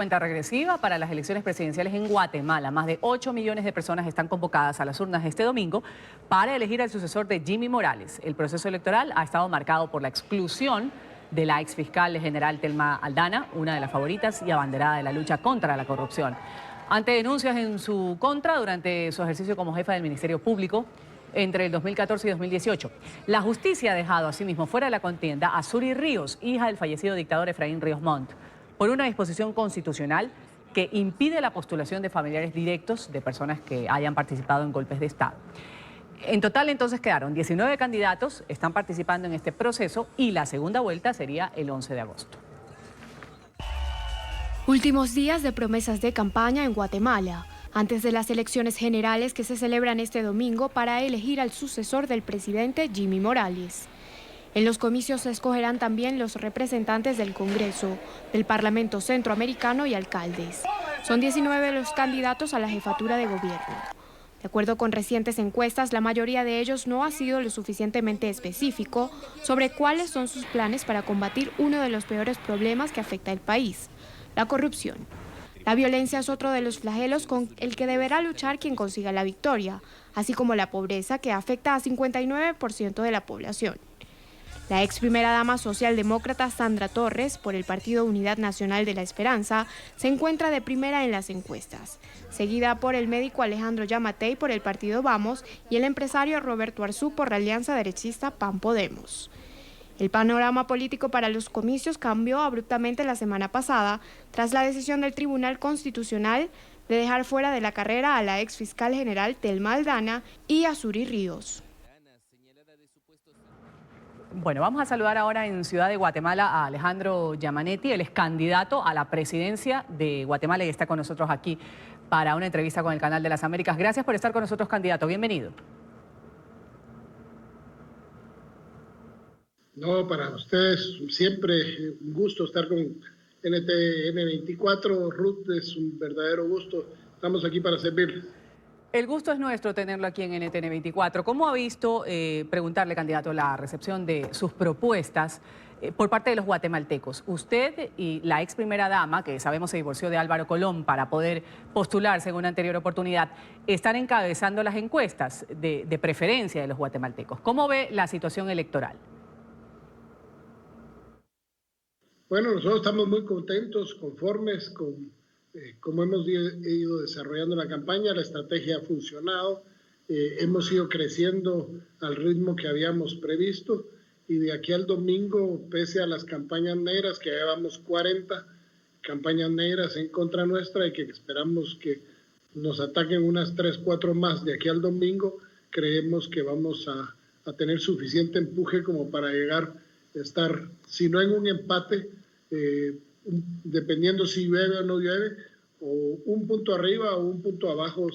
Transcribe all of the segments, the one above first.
Cuenta regresiva para las elecciones presidenciales en Guatemala. Más de 8 millones de personas están convocadas a las urnas este domingo para elegir al sucesor de Jimmy Morales. El proceso electoral ha estado marcado por la exclusión de la exfiscal general Telma Aldana, una de las favoritas y abanderada de la lucha contra la corrupción. Ante denuncias en su contra durante su ejercicio como jefa del Ministerio Público entre el 2014 y 2018. La justicia ha dejado asimismo fuera de la contienda a Suri Ríos, hija del fallecido dictador Efraín Ríos Montt, por una disposición constitucional que impide la postulación de familiares directos de personas que hayan participado en golpes de Estado. En total, entonces, quedaron 19 candidatos, están participando en este proceso y la segunda vuelta sería el 11 de agosto. Últimos días de promesas de campaña en Guatemala, antes de las elecciones generales que se celebran este domingo para elegir al sucesor del presidente Jimmy Morales. En los comicios se escogerán también los representantes del Congreso, del Parlamento Centroamericano y alcaldes. Son 19 los candidatos a la jefatura de gobierno. De acuerdo con recientes encuestas, la mayoría de ellos no ha sido lo suficientemente específico sobre cuáles son sus planes para combatir uno de los peores problemas que afecta al país, la corrupción. La violencia es otro de los flagelos con el que deberá luchar quien consiga la victoria, así como la pobreza que afecta a 59% de la población. La ex primera dama socialdemócrata Sandra Torres, por el Partido Unidad Nacional de la Esperanza, se encuentra de primera en las encuestas, seguida por el médico Alejandro Yamatei por el Partido Vamos y el empresario Roberto Arzú por la alianza derechista PAN Podemos. El panorama político para los comicios cambió abruptamente la semana pasada tras la decisión del Tribunal Constitucional de dejar fuera de la carrera a la ex fiscal general Telma Aldana y a Suri Ríos. Bueno, vamos a saludar ahora en Ciudad de Guatemala a Alejandro Yamanetti, él es candidato a la presidencia de Guatemala y está con nosotros aquí para una entrevista con el Canal de las Américas. Gracias por estar con nosotros, candidato. Bienvenido. No, para ustedes siempre un gusto estar con NTN 24. Ruth, es un verdadero gusto. Estamos aquí para servirles. El gusto es nuestro tenerlo aquí en NTN 24. ¿Cómo ha visto, preguntarle, candidato, la recepción de sus propuestas por parte de los guatemaltecos? Usted y la ex primera dama, que sabemos se divorció de Álvaro Colón para poder postularse en una anterior oportunidad, están encabezando las encuestas de preferencia de los guatemaltecos. ¿Cómo ve la situación electoral? Bueno, nosotros estamos muy contentos, conformes con cómo hemos ido desarrollando la campaña. La estrategia ha funcionado, hemos ido creciendo al ritmo que habíamos previsto y de aquí al domingo, pese a las campañas negras, que llevamos 40 campañas negras en contra nuestra y que esperamos que nos ataquen unas 3, 4 más de aquí al domingo, creemos que vamos a tener suficiente empuje como para llegar a estar, si no en un empate, dependiendo si llueve o no llueve, o un punto arriba o un punto abajo,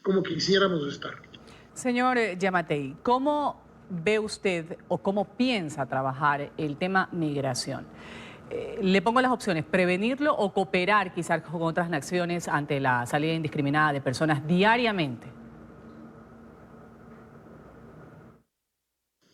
como quisiéramos estar. Señor Yamatei, ¿cómo ve usted o cómo piensa trabajar el tema migración? Le pongo las opciones: prevenirlo o cooperar quizás con otras naciones ante la salida indiscriminada de personas diariamente.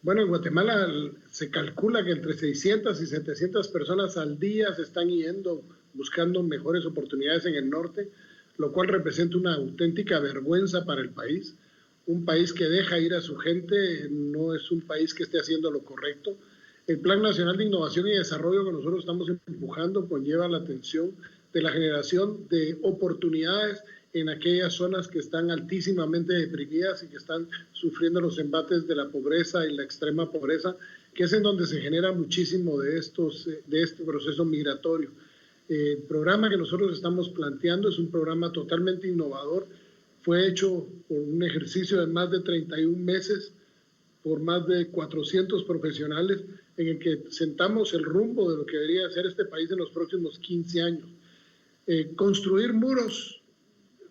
Bueno, en Guatemala se calcula que entre 600 y 700 personas al día se están yendo buscando mejores oportunidades en el norte, lo cual representa una auténtica vergüenza para el país. Un país que deja ir a su gente no es un país que esté haciendo lo correcto. El Plan Nacional de Innovación y Desarrollo que nosotros estamos empujando conlleva la atención de la generación de oportunidades en aquellas zonas que están altísimamente deprimidas y que están sufriendo los embates de la pobreza y la extrema pobreza, que es en donde se genera muchísimo de este proceso migratorio. El programa que nosotros estamos planteando es un programa totalmente innovador. Fue hecho por un ejercicio de más de 31 meses por más de 400 profesionales en el que sentamos el rumbo de lo que debería ser este país en los próximos 15 años. Construir muros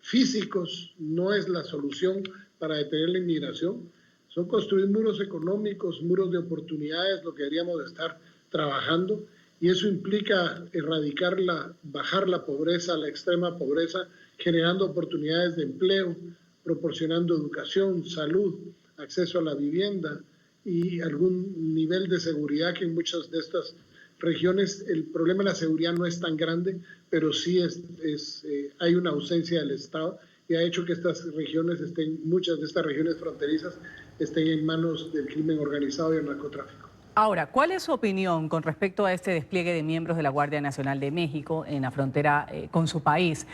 físicos no es la solución para detener la inmigración. Son construir muros económicos, muros de oportunidades, lo que deberíamos estar trabajando, y eso implica bajar la pobreza, la extrema pobreza, generando oportunidades de empleo, proporcionando educación, salud, acceso a la vivienda y algún nivel de seguridad que en muchas de estas regiones el problema de la seguridad no es tan grande, pero sí hay una ausencia del Estado y ha hecho que muchas de estas regiones fronterizas estén en manos del crimen organizado y el narcotráfico. Ahora, ¿cuál es su opinión con respecto a este despliegue de miembros de la Guardia Nacional de México en la frontera con su país?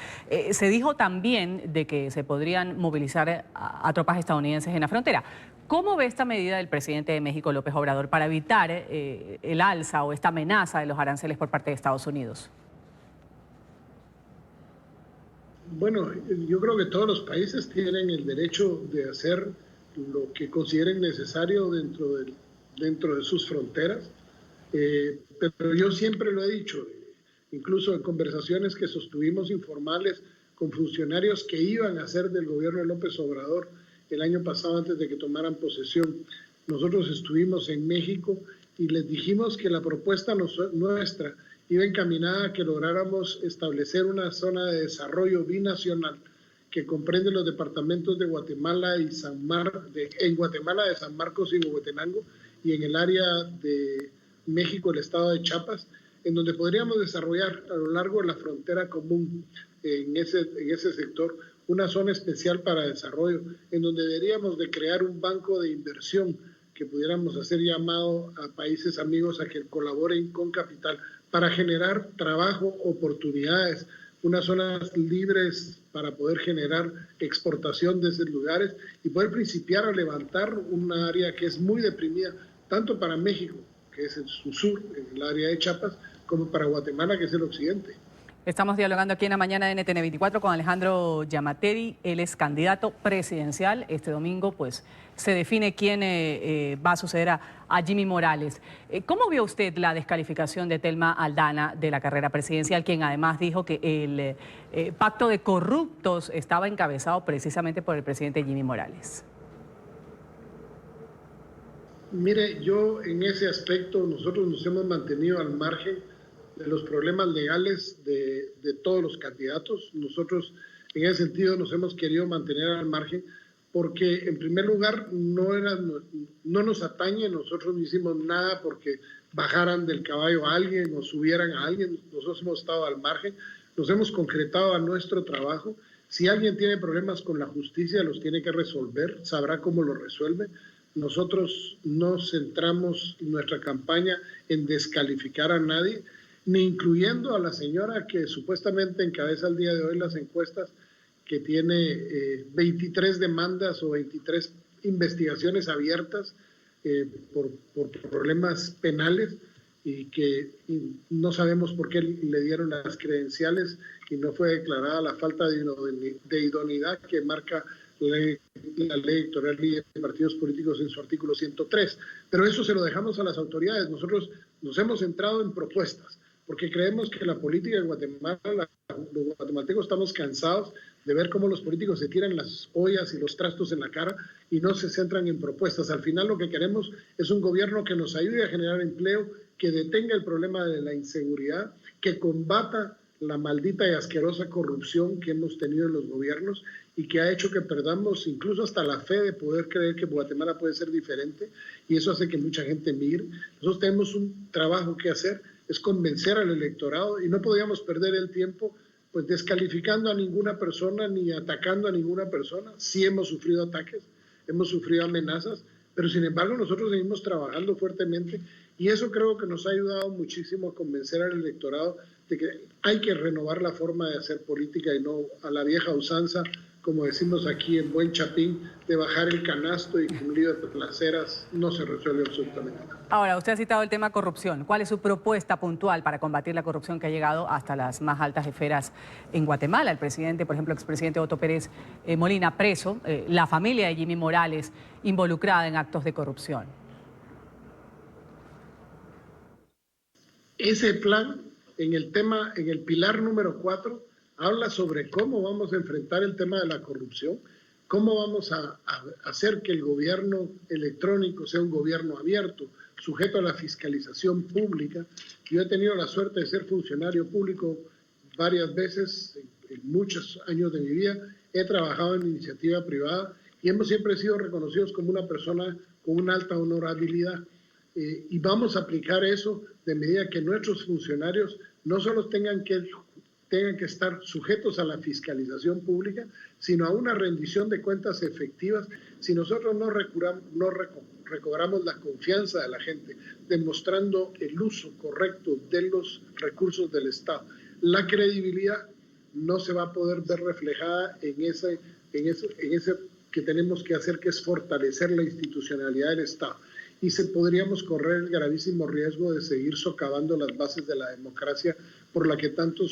Se dijo también de que se podrían movilizar a tropas estadounidenses en la frontera. ¿Cómo ve esta medida del presidente de México, López Obrador, para evitar el alza o esta amenaza de los aranceles por parte de Estados Unidos? Bueno, yo creo que todos los países tienen el derecho de hacer lo que consideren necesario dentro de sus fronteras, pero yo siempre lo he dicho, incluso en conversaciones que sostuvimos informales con funcionarios que iban a ser del gobierno de López Obrador el año pasado antes de que tomaran posesión. Nosotros estuvimos en México y les dijimos que la propuesta nuestra iba encaminada a que lográramos establecer una zona de desarrollo binacional que comprende los departamentos de Guatemala y en Guatemala de San Marcos y Huehuetenango, y en el área de México, el estado de Chiapas, en donde podríamos desarrollar a lo largo de la frontera común en ese sector una zona especial para desarrollo, en donde deberíamos de crear un banco de inversión que pudiéramos hacer llamado a países amigos a que colaboren con capital para generar trabajo, oportunidades, unas zonas libres para poder generar exportación de esos lugares y poder principiar a levantar una área que es muy deprimida, tanto para México, que es en su sur, en el área de Chiapas, como para Guatemala, que es el occidente. Estamos dialogando aquí en la mañana de NTN 24 con Alejandro Giammattei. Él es candidato presidencial. Este domingo pues se define quién va a suceder a Jimmy Morales. ¿Cómo vio usted la descalificación de Thelma Aldana de la carrera presidencial, quien además dijo que el pacto de corruptos estaba encabezado precisamente por el presidente Jimmy Morales? Mire, yo en ese aspecto nosotros nos hemos mantenido al margen de los problemas legales de todos los candidatos. Nosotros en ese sentido nos hemos querido mantener al margen porque en primer lugar no nos atañe, nosotros no hicimos nada porque bajaran del caballo a alguien o subieran a alguien, nosotros hemos estado al margen, nos hemos concretado a nuestro trabajo. Si alguien tiene problemas con la justicia, los tiene que resolver, sabrá cómo lo resuelve. Nosotros no centramos nuestra campaña en descalificar a nadie, ni incluyendo a la señora que supuestamente encabeza el día de hoy las encuestas, que tiene 23 demandas o 23 investigaciones abiertas por problemas penales y que no sabemos por qué le dieron las credenciales y no fue declarada la falta de idoneidad que marca la ley electoral y de partidos políticos en su artículo 103. Pero eso se lo dejamos a las autoridades. Nosotros nos hemos centrado en propuestas, porque creemos que la política de Guatemala, los guatemaltecos estamos cansados de ver cómo los políticos se tiran las ollas y los trastos en la cara y no se centran en propuestas. Al final lo que queremos es un gobierno que nos ayude a generar empleo, que detenga el problema de la inseguridad, que combata la maldita y asquerosa corrupción que hemos tenido en los gobiernos y que ha hecho que perdamos incluso hasta la fe de poder creer que Guatemala puede ser diferente, y eso hace que mucha gente migre. Nosotros tenemos un trabajo que hacer, es convencer al electorado, y no podíamos perder el tiempo pues descalificando a ninguna persona ni atacando a ninguna persona. Sí hemos sufrido ataques, hemos sufrido amenazas, pero sin embargo nosotros seguimos trabajando fuertemente y eso creo que nos ha ayudado muchísimo a convencer al electorado de que hay que renovar la forma de hacer política y no a la vieja usanza, como decimos aquí en Buen Chapín, de bajar el canasto y con lío de placeras no se resuelve absolutamente nada. Ahora, usted ha citado el tema corrupción. ¿Cuál es su propuesta puntual para combatir la corrupción que ha llegado hasta las más altas esferas en Guatemala? El presidente, por ejemplo, expresidente Otto Pérez Molina, preso, la familia de Jimmy Morales involucrada en actos de corrupción. Ese plan, en el pilar número 4, habla sobre cómo vamos a enfrentar el tema de la corrupción, cómo vamos a hacer que el gobierno electrónico sea un gobierno abierto, sujeto a la fiscalización pública. Yo he tenido la suerte de ser funcionario público varias veces, en muchos años de mi vida, he trabajado en iniciativa privada y hemos siempre sido reconocidos como una persona con una alta honorabilidad. y vamos a aplicar eso de medida que nuestros funcionarios no solo tengan que estar sujetos a la fiscalización pública, sino a una rendición de cuentas efectivas. Si nosotros no recobramos la confianza de la gente, demostrando el uso correcto de los recursos del Estado, la credibilidad no se va a poder ver reflejada en ese que tenemos que hacer, que es fortalecer la institucionalidad del Estado. Y podríamos correr el gravísimo riesgo de seguir socavando las bases de la democracia por la que tanto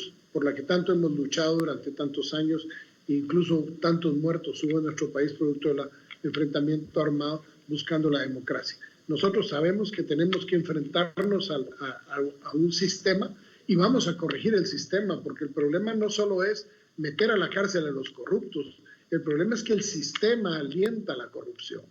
hemos luchado durante tantos años, incluso tantos muertos hubo en nuestro país producto del enfrentamiento armado buscando la democracia. Nosotros sabemos que tenemos que enfrentarnos a un sistema y vamos a corregir el sistema, porque el problema no solo es meter a la cárcel a los corruptos, el problema es que el sistema alienta la corrupción.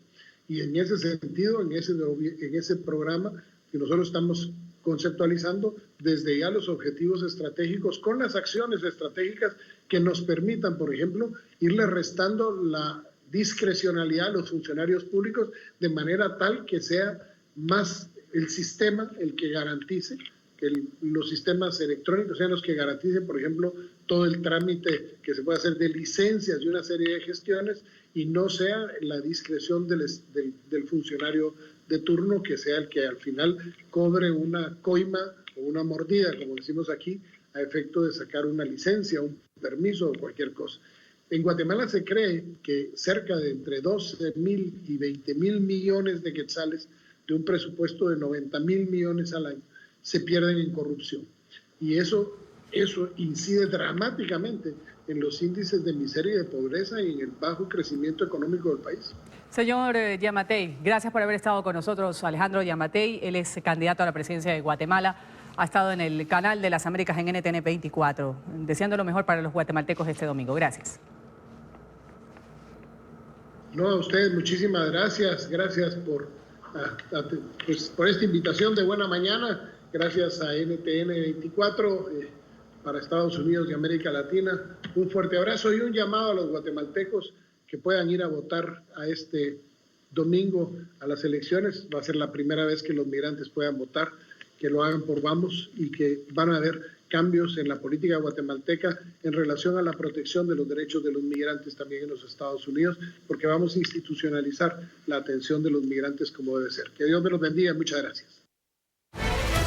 Y en ese sentido, en ese programa que nosotros estamos conceptualizando desde ya los objetivos estratégicos con las acciones estratégicas que nos permitan, por ejemplo, irle restando la discrecionalidad a los funcionarios públicos de manera tal que sea más el sistema el que garantice, que los sistemas electrónicos sean los que garanticen, por ejemplo, todo el trámite que se puede hacer de licencias y una serie de gestiones, y no sea la discreción del funcionario de turno que sea el que al final cobre una coima o una mordida, como decimos aquí, a efecto de sacar una licencia, un permiso o cualquier cosa. En Guatemala se cree que cerca de entre 12.000 y 20.000 millones de quetzales de un presupuesto de 90.000 millones al año se pierden en corrupción. Y eso incide dramáticamente en los índices de miseria y de pobreza y en el bajo crecimiento económico del país. Señor Yamatei, gracias por haber estado con nosotros. Alejandro Yamatei, él es candidato a la presidencia de Guatemala, ha estado en el canal de las Américas en NTN 24, deseando lo mejor para los guatemaltecos este domingo. Gracias. No, a ustedes muchísimas gracias. Gracias por esta invitación de buena mañana. Gracias a NTN 24 para Estados Unidos y América Latina. Un fuerte abrazo y un llamado a los guatemaltecos que puedan ir a votar a este domingo a las elecciones. Va a ser la primera vez que los migrantes puedan votar, que lo hagan por Vamos y que van a haber cambios en la política guatemalteca en relación a la protección de los derechos de los migrantes también en los Estados Unidos, porque vamos a institucionalizar la atención de los migrantes como debe ser. Que Dios me los bendiga. Muchas gracias.